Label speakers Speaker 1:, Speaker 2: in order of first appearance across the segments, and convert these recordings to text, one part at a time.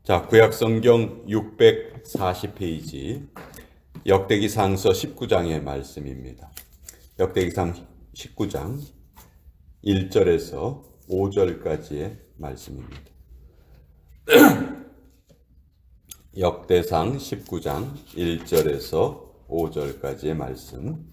Speaker 1: 자, 구약성경 640페이지 역대기상서 19장의 말씀입니다. 역대기상 19장 1절에서 5절까지의 말씀입니다. 역대상 19장 1절에서 5절까지의 말씀.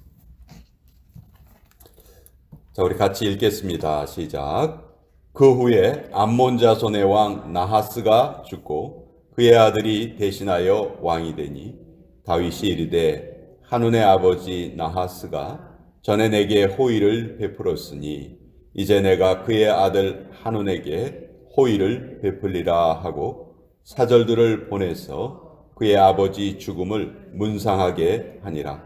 Speaker 1: 자, 우리 같이 읽겠습니다. 시작. 그 후에 암몬 자손의 왕 나하스가 죽고 그의 아들이 대신하여 왕이 되니 다윗이 이르되 한운의 아버지 나하스가 전에 내게 호의를 베풀었으니 이제 내가 그의 아들 한운에게 호의를 베풀리라 하고 사절들을 보내서 그의 아버지 죽음을 문상하게 하니라.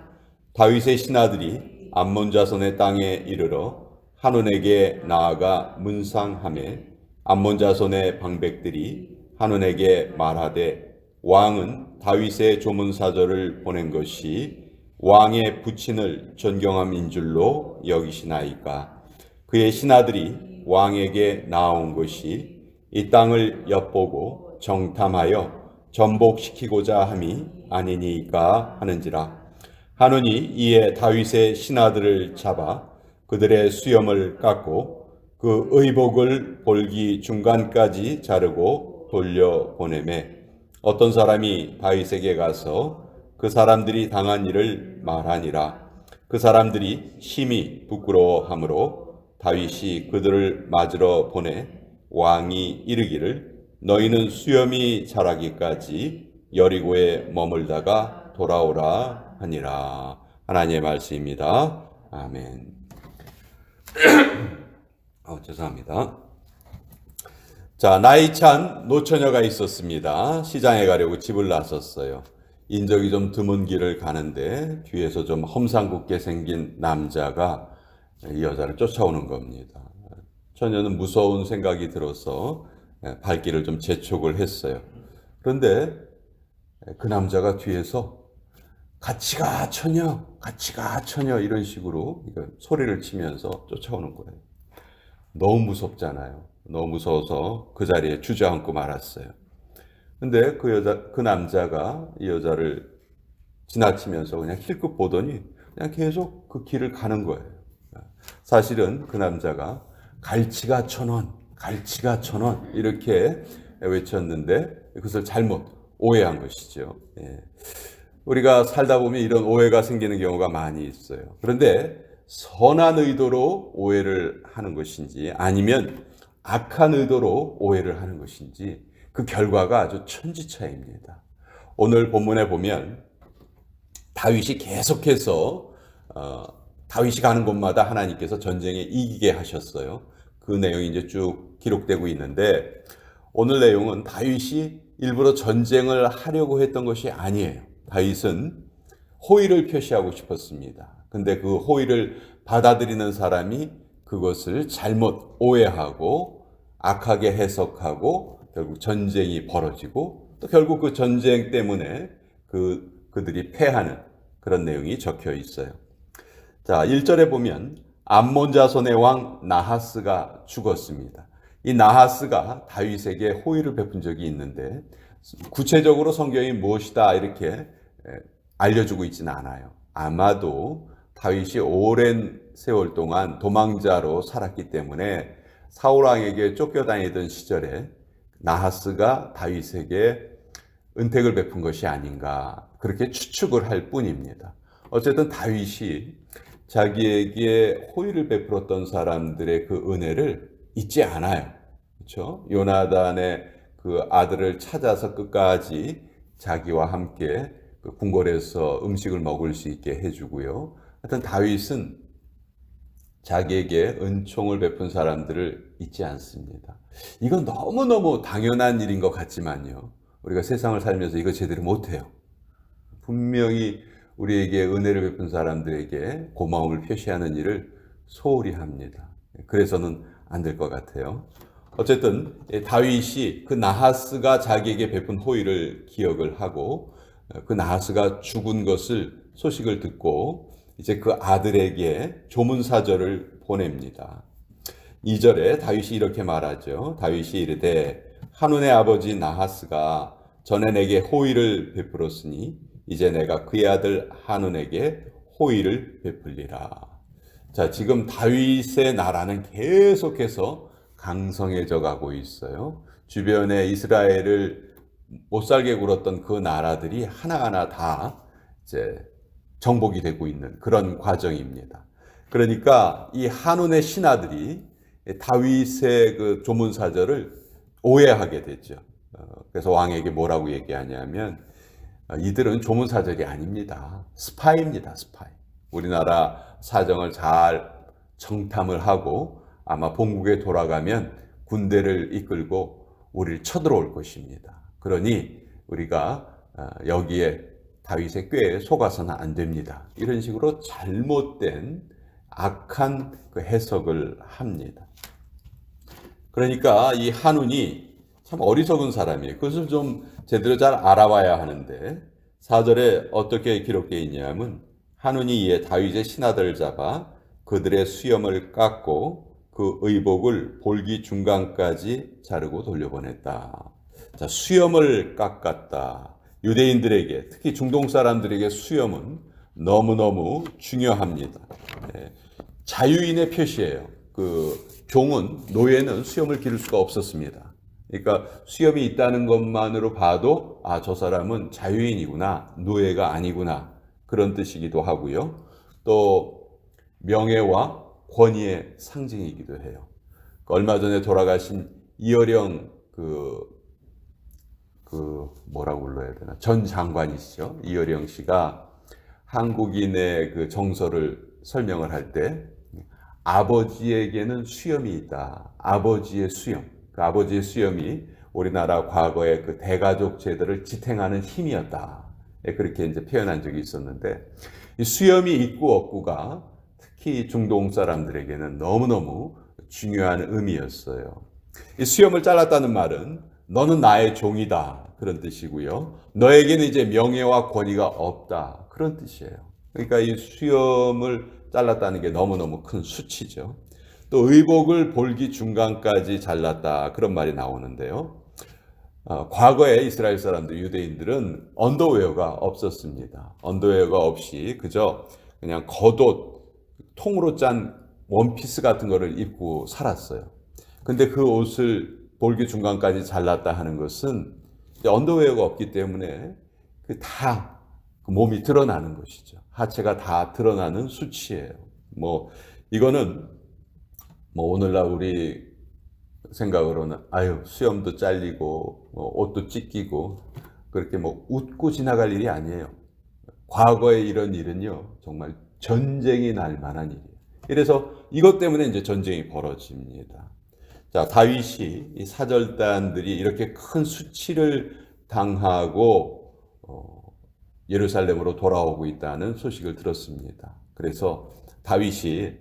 Speaker 1: 다윗의 신하들이 암몬 자손의 땅에 이르러 한운에게 나아가 문상하매 암몬 자손의 방백들이 한운에게 말하되 왕은 다윗의 조문사절을 보낸 것이 왕의 부친을 존경함인 줄로 여기시나이까. 그의 신하들이 왕에게 나온 것이 이 땅을 엿보고 정탐하여 전복시키고자 함이 아니니까 하는지라. 한운이 이에 다윗의 신하들을 잡아 그들의 수염을 깎고 그 의복을 볼기 중간까지 자르고 돌려보내매 어떤 사람이 다윗에게 가서 그 사람들이 당한 일을 말하니라. 그 사람들이 심히 부끄러워하므로 다윗이 그들을 맞으러 보내 왕이 이르기를 너희는 수염이 자라기까지 여리고에 머물다가 돌아오라 하니라. 하나님의 말씀입니다. 아멘. 죄송합니다. 자, 나이 찬 노처녀가 있었습니다. 시장에 가려고 집을 나섰어요. 인적이 좀 드문 길을 가는데 뒤에서 좀 험상궂게 생긴 남자가 이 여자를 쫓아오는 겁니다. 처녀는 무서운 생각이 들어서 발길을 좀 재촉을 했어요. 그런데 그 남자가 뒤에서 같이 가 처녀, 같이 가 처녀 이런 식으로 소리를 치면서 쫓아오는 거예요. 너무 무섭잖아요. 너무 무서워서 그 자리에 주저앉고 말았어요. 근데 그 남자가 이 여자를 지나치면서 그냥 힐끗 보더니 그냥 계속 그 길을 가는 거예요. 사실은 그 남자가 갈치가 1,000원, 갈치가 1,000원 이렇게 외쳤는데 그것을 잘못 오해한 것이죠. 우리가 살다 보면 이런 오해가 생기는 경우가 많이 있어요. 그런데 선한 의도로 오해를 하는 것인지 아니면 악한 의도로 오해를 하는 것인지 그 결과가 아주 천지차이입니다. 오늘 본문에 보면 다윗이 계속해서 다윗이 가는 곳마다 하나님께서 전쟁에 이기게 하셨어요. 그 내용이 이제 쭉 기록되고 있는데 오늘 내용은 다윗이 일부러 전쟁을 하려고 했던 것이 아니에요. 다윗은 호의를 표시하고 싶었습니다. 근데 그 호의를 받아들이는 사람이 그것을 잘못 오해하고 악하게 해석하고 결국 전쟁이 벌어지고 또 결국 그 전쟁 때문에 그들이 패하는 그런 내용이 적혀 있어요. 자, 1절에 보면 암몬 자손의 왕 나하스가 죽었습니다. 이 나하스가 다윗에게 호의를 베푼 적이 있는데 구체적으로 성경이 무엇이다 이렇게 알려주고 있지는 않아요. 아마도 다윗이 오랜 세월 동안 도망자로 살았기 때문에 사울왕에게 쫓겨다니던 시절에 나하스가 다윗에게 은택을 베푼 것이 아닌가 그렇게 추측을 할 뿐입니다. 어쨌든 다윗이 자기에게 호의를 베풀었던 사람들의 그 은혜를 잊지 않아요. 그렇죠? 요나단의 그 아들을 찾아서 끝까지 자기와 함께 그 궁궐에서 음식을 먹을 수 있게 해주고요. 하여튼 다윗은 자기에게 은총을 베푼 사람들을 잊지 않습니다. 이건 너무너무 당연한 일인 것 같지만요. 우리가 세상을 살면서 이거 제대로 못해요. 분명히 우리에게 은혜를 베푼 사람들에게 고마움을 표시하는 일을 소홀히 합니다. 그래서는 안 될 것 같아요. 어쨌든 다윗이 그 나하스가 자기에게 베푼 호의를 기억을 하고 그 나하스가 죽은 것을 소식을 듣고 이제 그 아들에게 조문사절을 보냅니다. 2절에 다윗이 이렇게 말하죠. 다윗이 이르되 한운의 아버지 나하스가 전에 내게 호의를 베풀었으니 이제 내가 그의 아들 한운에게 호의를 베풀리라. 자, 지금 다윗의 나라는 계속해서 강성해져 가고 있어요. 주변에 이스라엘을 못 살게 굴었던 그 나라들이 하나하나 다 이제 정복이 되고 있는 그런 과정입니다. 그러니까 이 한운의 신하들이 다윗의 그 조문사절을 오해하게 되죠. 그래서 왕에게 뭐라고 얘기하냐면 이들은 조문사절이 아닙니다. 스파이입니다. 스파이. 우리나라 사정을 잘 정탐을 하고 아마 본국에 돌아가면 군대를 이끌고 우리를 쳐들어올 것입니다. 그러니 우리가 여기에 다윗의 꾀에 속아서는 안 됩니다. 이런 식으로 잘못된 악한 그 해석을 합니다. 그러니까 이 한운이 참 어리석은 사람이에요. 그것을 좀 제대로 잘 알아봐야 하는데 4절에 어떻게 기록되어 있냐면 한운이 이에 다윗의 신하들을 잡아 그들의 수염을 깎고 그 의복을 볼기 중간까지 자르고 돌려보냈다. 자, 수염을 깎았다. 유대인들에게, 특히 중동 사람들에게 수염은 너무너무 중요합니다. 자유인의 표시예요. 그 종은, 노예는 수염을 기를 수가 없었습니다. 그러니까 수염이 있다는 것만으로 봐도 아, 저 사람은 자유인이구나, 노예가 아니구나, 그런 뜻이기도 하고요. 또 명예와 권위의 상징이기도 해요. 얼마 전에 돌아가신 이어령 뭐라고 불러야 되나, 전 장관이시죠. 이어령 씨가 한국인의 그 정서를 설명을 할 때 아버지에게는 수염이 있다. 아버지의 수염. 그 아버지의 수염이 우리나라 과거의 그 대가족 제도를 지탱하는 힘이었다. 그렇게 이제 표현한 적이 있었는데, 이 수염이 있고 없고가 특히 중동 사람들에게는 너무너무 중요한 의미였어요. 이 수염을 잘랐다는 말은 너는 나의 종이다, 그런 뜻이고요. 너에게는 이제 명예와 권위가 없다, 그런 뜻이에요. 그러니까 이 수염을 잘랐다는 게 너무너무 큰 수치죠. 또 의복을 볼기 중간까지 잘랐다, 그런 말이 나오는데요. 과거에 이스라엘 사람들, 유대인들은 언더웨어가 없었습니다. 언더웨어가 없이 그저 그냥 겉옷, 통으로 짠 원피스 같은 거를 입고 살았어요. 근데 그 옷을 볼기 중간까지 잘랐다 하는 것은 언더웨어가 없기 때문에 다 몸이 드러나는 것이죠. 하체가 다 드러나는 수치예요. 이거는 오늘날 우리 생각으로는 아유, 수염도 잘리고 옷도 찢기고 그렇게 웃고 지나갈 일이 아니에요. 과거에 이런 일은요, 정말 전쟁이 날 만한 일이에요. 그래서 이것 때문에 이제 전쟁이 벌어집니다. 자, 다윗이 이 사절단들이 이렇게 큰 수치를 당하고 예루살렘으로 돌아오고 있다는 소식을 들었습니다. 그래서 다윗이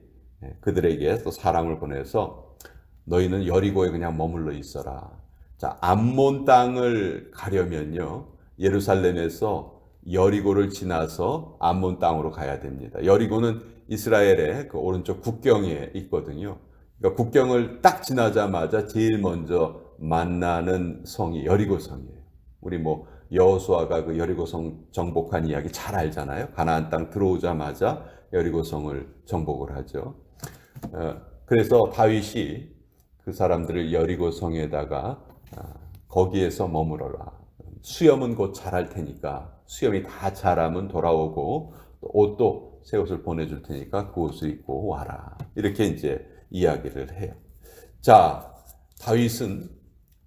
Speaker 1: 그들에게 또 사람을 보내서 너희는 여리고에 그냥 머물러 있어라. 자, 암몬 땅을 가려면요, 예루살렘에서 여리고를 지나서 암몬 땅으로 가야 됩니다. 여리고는 이스라엘의 그 오른쪽 국경에 있거든요. 그러니까 국경을 딱 지나자마자 제일 먼저 만나는 성이 여리고 성이에요. 우리 여호수아가 그 여리고성 정복한 이야기 잘 알잖아요. 가나안 땅 들어오자마자 여리고성을 정복을 하죠. 그래서 다윗이 그 사람들을 여리고성에다가 거기에서 머무러라. 수염은 곧 자랄 테니까 수염이 다 자라면 돌아오고 또 옷도 새 옷을 보내줄 테니까 그 옷을 입고 와라. 이렇게 이제 이야기를 해요. 자, 다윗은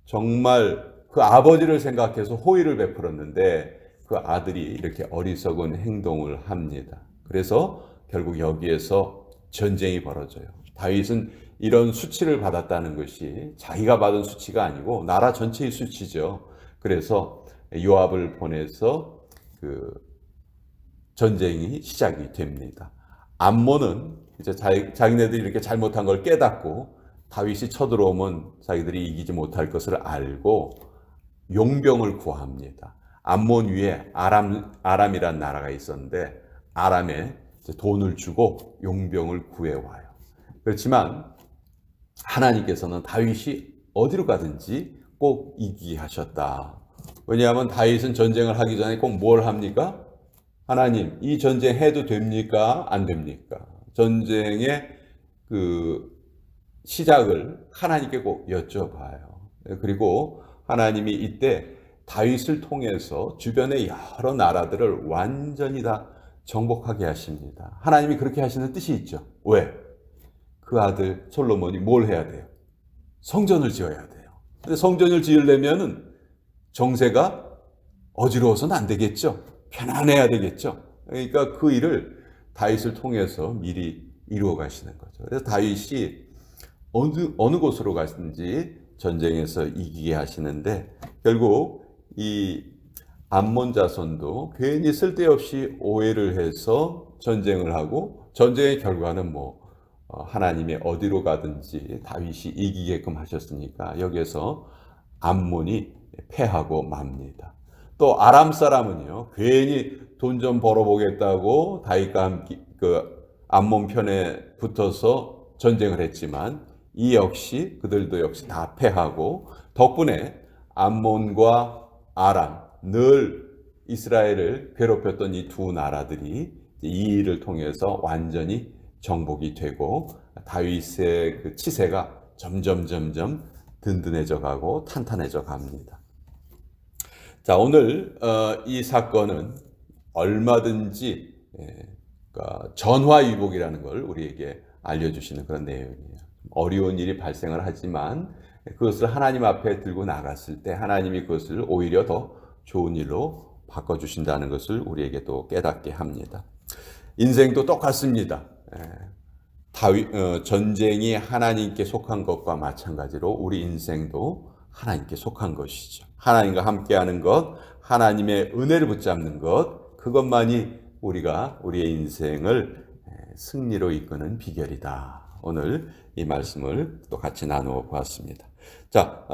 Speaker 1: 정말 그 아버지를 생각해서 호의를 베풀었는데 그 아들이 이렇게 어리석은 행동을 합니다. 그래서 결국 여기에서 전쟁이 벌어져요. 다윗은 이런 수치를 받았다는 것이 자기가 받은 수치가 아니고 나라 전체의 수치죠. 그래서 요압을 보내서 그 전쟁이 시작이 됩니다. 암몬은 이제 자기네들이 이렇게 잘못한 걸 깨닫고 다윗이 쳐들어오면 자기들이 이기지 못할 것을 알고 용병을 구합니다. 암몬 위에 아람이란 나라가 있었는데 아람에 돈을 주고 용병을 구해와요. 그렇지만 하나님께서는 다윗이 어디로 가든지 꼭 이기게 하셨다. 왜냐하면 다윗은 전쟁을 하기 전에 꼭 뭘 합니까? 하나님, 이 전쟁 해도 됩니까? 안 됩니까? 전쟁의 그 시작을 하나님께 꼭 여쭤봐요. 그리고 하나님이 이때 다윗을 통해서 주변의 여러 나라들을 완전히 다 정복하게 하십니다. 하나님이 그렇게 하시는 뜻이 있죠. 왜? 그 아들 솔로몬이 뭘 해야 돼요? 성전을 지어야 돼요. 근데 성전을 지으려면은 정세가 어지러워서는 안 되겠죠. 편안해야 되겠죠. 그러니까 그 일을 다윗을 통해서 미리 이루어 가시는 거죠. 그래서 다윗이 어느 곳으로 갔든지 전쟁에서 이기게 하시는데, 결국 이 암몬 자손도 괜히 쓸데없이 오해를 해서 전쟁을 하고, 전쟁의 결과는 하나님이 어디로 가든지 다윗이 이기게끔 하셨으니까 여기에서 암몬이 패하고 맙니다. 또 아람 사람은요, 괜히 돈 좀 벌어보겠다고 다윗과 함께 그 암몬 편에 붙어서 전쟁을 했지만 이 역시 그들도 역시 다 패하고, 덕분에 암몬과 아람, 늘 이스라엘을 괴롭혔던 이 두 나라들이 이 일을 통해서 완전히 정복이 되고 다윗의 그 치세가 점점 든든해져 가고 탄탄해져 갑니다. 자, 오늘 이 사건은 얼마든지 전화위복이라는 걸 우리에게 알려주시는 그런 내용이에요. 어려운 일이 발생을 하지만 그것을 하나님 앞에 들고 나갔을 때 하나님이 그것을 오히려 더 좋은 일로 바꿔주신다는 것을 우리에게 또 깨닫게 합니다. 인생도 똑같습니다. 전쟁이 하나님께 속한 것과 마찬가지로 우리 인생도 하나님께 속한 것이죠. 하나님과 함께하는 것, 하나님의 은혜를 붙잡는 것, 그것만이 우리의 인생을 승리로 이끄는 비결이다. 오늘 이 말씀을 또 같이 나누어 보았습니다. 자,